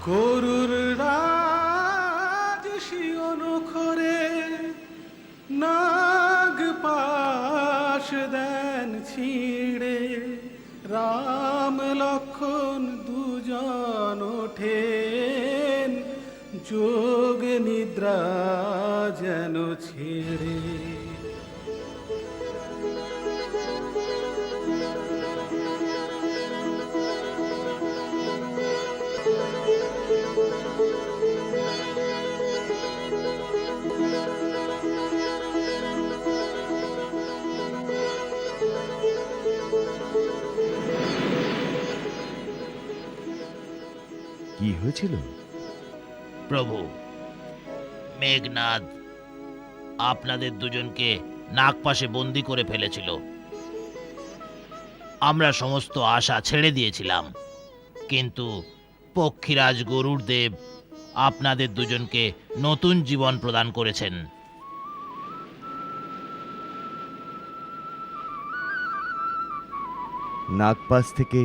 গরুর রাজ শিয়ন খরে নাগ পাশ দেন ছিঁড়ে, রাম লক্ষণ দুজন ওঠেন যোগ নিদ্রা যেন ছেড়ে। কি হয়েছিল প্রভু? মেঘনাদ আপনাদের দুজনকে নাগপাশে বন্দি করে ফেলেছিল। আমরা সমস্ত আশা ছেড়ে দিয়েছিলাম, কিন্তু পক্ষীরাজ গরুর দেব আপনাদের দুজনকে নতুন জীবন প্রদান করেছেন। নাগপাশ থেকে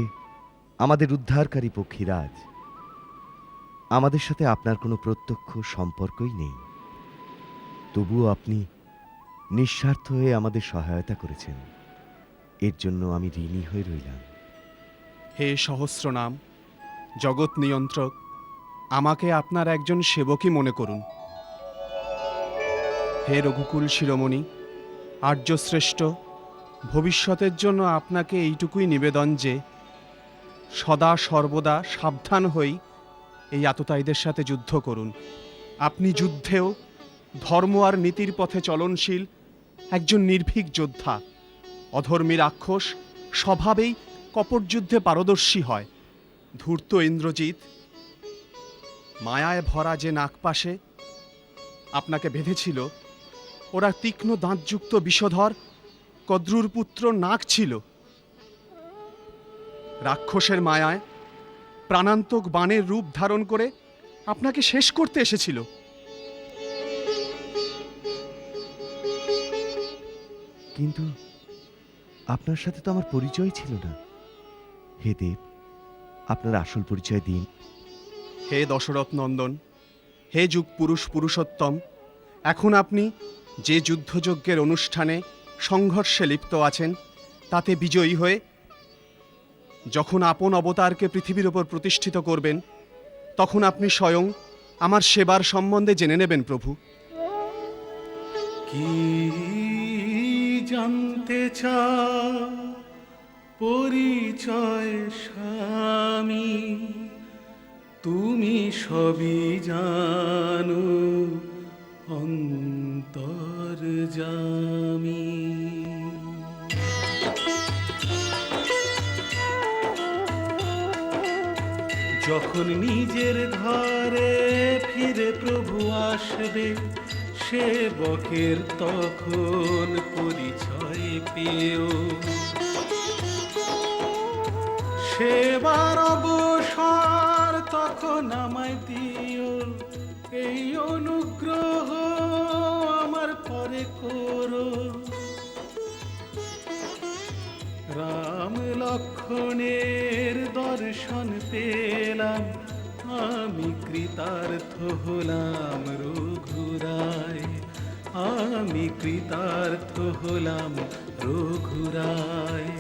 আমাদের উদ্ধারকারী পক্ষীরাজ, আমাদের সাথে আপনার কোনো প্রত্যক্ষ সম্পর্কই নেই, তবুও আপনি নিঃস্বার্থ হয়ে আমাদের সহায়তা করেছেন। এর জন্য আমি ঋণী হয়ে রইলাম। হে সহস্রনাম জগৎ নিয়ন্ত্রক, আমাকে আপনার একজন সেবকই মনে করুন। হে রঘুকুল শিরোমণি, আর্যশ্রেষ্ঠ, ভবিষ্যতের জন্য আপনাকে এইটুকুই নিবেদন যে সদা সর্বদা সাবধান হই এই আততায়ীদের সাথে যুদ্ধ করুন। আপনি যুদ্ধেও ধর্ম আর নীতির পথে চলনশীল একজন নির্ভীক যোদ্ধা। অধর্মী রাক্ষস স্বভাবেই কপট যুদ্ধে পারদর্শী হয়। ধূর্ত ইন্দ্রজিৎ মায়ায় ভরা যে নাগপাশে আপনাকে বেঁধেছিল, ওরা তীক্ষ্ণ দাঁতযুক্ত বিষধর কদ্রুর পুত্র নাগ ছিল। রাক্ষসের মায়ায় প্রাণান্তক বাণের রূপ ধারণ করে আপনাকে শেষ করতে এসেছিল। কিন্তু আপনার সাথে তো আমার পরিচয় ছিল না। হে দেব, আপনার আসল পরিচয় দিন। হে দশরথ নন্দন, হে যুগ পুরুষ পুরুষোত্তম, এখন আপনি যে যুদ্ধযজ্ঞের অনুষ্ঠানে সংঘর্ষে লিপ্ত আছেন, তাতে বিজয়ী হয়ে যখন আপন অবতারকে পৃথিবীর ওপর প্রতিষ্ঠিত করবেন, তখন আপনি স্বয়ং আমার সেবার সম্বন্ধে জেনে নেবেন প্রভু। কি জানতে চাও পরিচয় স্বামী, তুমি সবই জানো অন্তর্যামী। যখন নিজের ঘরে ফিরে প্রভু আসবে, সেবকের তখন পরিচয় পেও। সেবার অবসর তখন আমায় দিও, এই অনুগ্রহ আমার পরে করো। রাম লক্ষণের দর্শন পেলাম, আমি কৃতার্থ হলাম রঘুরায়, আমি কৃতার্থ হলাম রঘুরায়।